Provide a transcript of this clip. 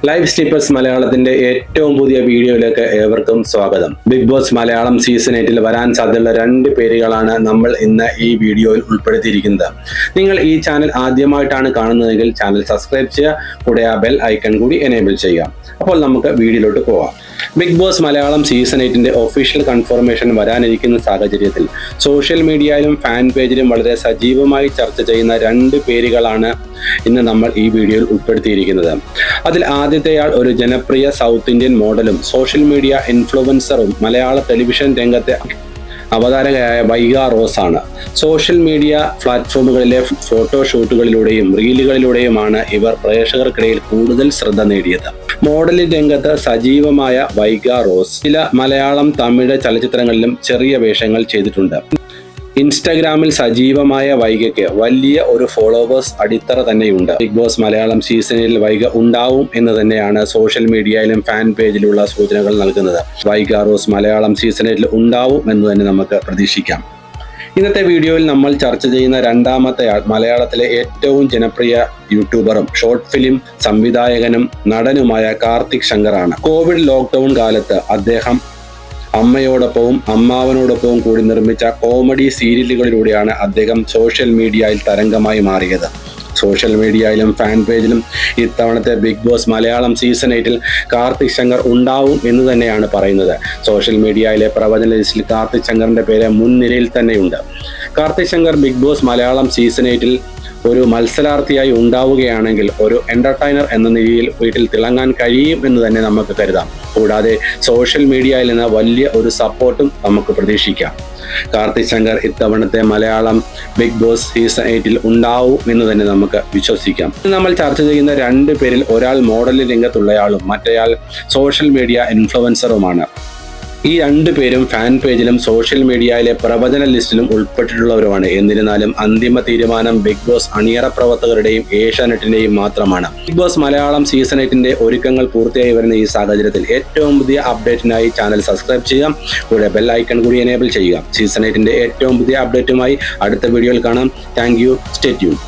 Live snippets മലയാളത്തിന്റെ ഏറ്റവും പുതിയ വീഡിയോയിലേക്ക് ഏവർക്കും സ്വാഗതം. ബിഗ് ബോസ് മലയാളം സീസൺ 8 വരാൻ സാധ്യതയുള്ള 2 പേരുകളാണ് നമ്മൾ ഇന്ന് ഈ വീഡിയോയിൽ ഉൾപ്പെടുത്തിയിരിക്കുന്നത്. നിങ്ങൾ ഈ ചാനൽ ആദ്യമായിട്ടാണ് കാണുന്നതെങ്കിൽ ചാനൽ സബ്സ്ക്രൈബ് ചെയ്യുക, കൂടെ ആ ബെൽ ഐക്കൺ കൂടി എനേബിൾ ചെയ്യുക. അപ്പോൾ നമുക്ക് വീഡിയോയിലോട്ട് പോവാം. Bigg Boss Malayalam season 8 official confirmation വരാനിരിക്കുന്ന സാഹചര്യത്തിൽ സോഷ്യൽ മീഡിയയിലും ഫാൻ പേജിലും വളരെ സജീവമായി ചർച്ച ചെയ്യുന്ന 2 പേരുകളാണ് ഇന്ന് നമ്മൾ ഈ വീഡിയോയിൽ ഉൾപ്പെടുത്തിയിരിക്കുന്നത്. അതിൽ ആദ്യത്തെയാൾ ഒരു ജനപ്രിയ സൗത്ത് ഇന്ത്യൻ മോഡലും സോഷ്യൽ മീഡിയ ഇൻഫ്ലുവൻസറും മലയാള ടെലിവിഷൻ രംഗത്തെ അവതാരകയായ വൈഗ റോസ് ആണ്. സോഷ്യൽ മീഡിയ പ്ലാറ്റ്ഫോമുകളിലെ ഫോട്ടോഷൂട്ടുകളിലൂടെയും റീലുകളിലൂടെയുമാണ് ഇവർ പ്രേക്ഷകർക്കിടയിൽ കൂടുതൽ ശ്രദ്ധ നേടിയത്. മോഡലിംഗ് രംഗത്ത് സജീവമായ വൈഗ റോസ് ചില മലയാളം, തമിഴ് ചലച്ചിത്രങ്ങളിലും ചെറിയ വേഷങ്ങൾ ചെയ്തിട്ടുണ്ട്. ഇൻസ്റ്റഗ്രാമിൽ സജീവമായ വൈഗയ്ക്ക് വലിയ ഒരു ഫോളോവേഴ്സ് അടിത്തറ തന്നെയുണ്ട്. ബിഗ് ബോസ് മലയാളം സീസണിൽ വൈഗ ഉണ്ടാവും എന്ന് തന്നെയാണ് സോഷ്യൽ മീഡിയയിലും ഫാൻ പേജിലുള്ള സൂചനകൾ നൽകുന്നത്. വൈഗ റോസ് മലയാളം സീസണിൽ ഉണ്ടാവും എന്ന് തന്നെ നമുക്ക് പ്രതീക്ഷിക്കാം. ഇന്നത്തെ വീഡിയോയിൽ നമ്മൾ ചർച്ച ചെയ്യുന്ന രണ്ടാമത്തെ ആൾ മലയാളത്തിലെ ഏറ്റവും ജനപ്രിയ യൂട്യൂബറും ഷോർട്ട് ഫിലിം സംവിധായകനും നടനുമായ കാർത്തിക് ശങ്കറാണ്. കോവിഡ് ലോക്ക്ഡൌൺ കാലത്ത് അദ്ദേഹം അമ്മയോടൊപ്പവും അമ്മാവനോടൊപ്പവും കൂടി നിർമ്മിച്ച കോമഡി സീരിയലുകളിലൂടെയാണ് അദ്ദേഹം സോഷ്യൽ മീഡിയയിൽ തരംഗമായി മാറിയത്. സോഷ്യൽ മീഡിയയിലും ഫാൻ പേജിലും ഇത്തവണത്തെ Bigg Boss Malayalam season 8 Karthik Shankar ഉണ്ടാവും എന്ന് തന്നെയാണ് പറയുന്നത്. സോഷ്യൽ മീഡിയയിലെ പ്രവചന ലിസ്റ്റിൽ കാർത്തിക് ശങ്കറിന്റെ പേര് മുൻനിരയിൽ തന്നെയുണ്ട്. Karthik Shankar Bigg Boss Malayalam season 8 ഒരു മത്സരാർത്ഥിയായി ഉണ്ടാവുകയാണെങ്കിൽ ഒരു എന്റർടൈനർ എന്ന നിലയിൽ വീട്ടിൽ തിളങ്ങാൻ കഴിയും എന്ന് തന്നെ നമുക്ക് കരുതാം. കൂടാതെ സോഷ്യൽ മീഡിയയിൽ നിന്ന് വലിയ ഒരു സപ്പോർട്ടും നമുക്ക് പ്രതീക്ഷിക്കാം. കാർത്തിക് ശങ്കർ ഇത്തവണത്തെ മലയാളം ബിഗ് ബോസ് സീസൺ 8 ഉണ്ടാവും എന്ന് തന്നെ നമുക്ക് വിശ്വസിക്കാം. നമ്മൾ ചർച്ച ചെയ്യുന്ന 2 പേരിൽ ഒരാൾ മോഡലിംഗ് രംഗത്തുള്ളയാളും മറ്റേയാൾ സോഷ്യൽ മീഡിയ ഇൻഫ്ലുവൻസറുമാണ്. ഈ 2 പേരും ഫാൻ പേജിലും സോഷ്യൽ മീഡിയയിലെ പ്രവചന ലിസ്റ്റിലും ഉൾപ്പെട്ടിട്ടുള്ളവരുമാണ്. എന്നിരുന്നാലും അന്തിമ തീരുമാനം ബിഗ് ബോസ് അണിയറ പ്രവർത്തകരുടെയും ഏഷ്യാനെറ്റിന്റെയും മാത്രമാണ്. ബിഗ് ബോസ് മലയാളം സീസൺ 8 ഒരുക്കങ്ങൾ പൂർത്തിയായി വരുന്ന ഈ സാഹചര്യത്തിൽ ഏറ്റവും പുതിയ അപ്ഡേറ്റിനായി ചാനൽ സബ്സ്ക്രൈബ് ചെയ്യുക, കൂടെ ബെൽ ഐക്കൺ കൂടി എനേബിൾ ചെയ്യുക. സീസൺ 8 ഏറ്റവും പുതിയ അപ്ഡേറ്റുമായി അടുത്ത വീഡിയോയിൽ കാണാം. Thank you. Stay tune.